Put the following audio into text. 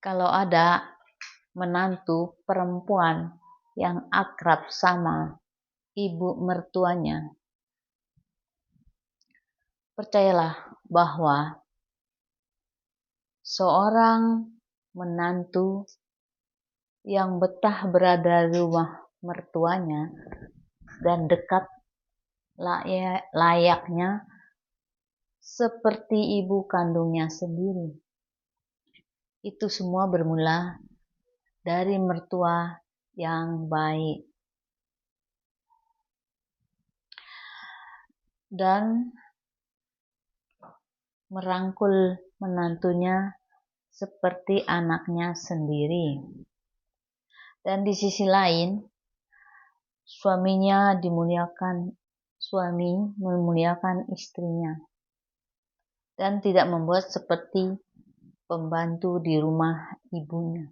Kalau ada menantu perempuan yang akrab sama ibu mertuanya, percayalah bahwa seorang menantu yang betah berada di rumah mertuanya dan dekat layaknya seperti ibu kandungnya sendiri. Itu semua bermula dari mertua yang baik. Dan merangkul menantunya seperti anaknya sendiri. Dan di sisi lain, suami memuliakan istrinya dan tidak membuat seperti pembantu di rumah ibunya.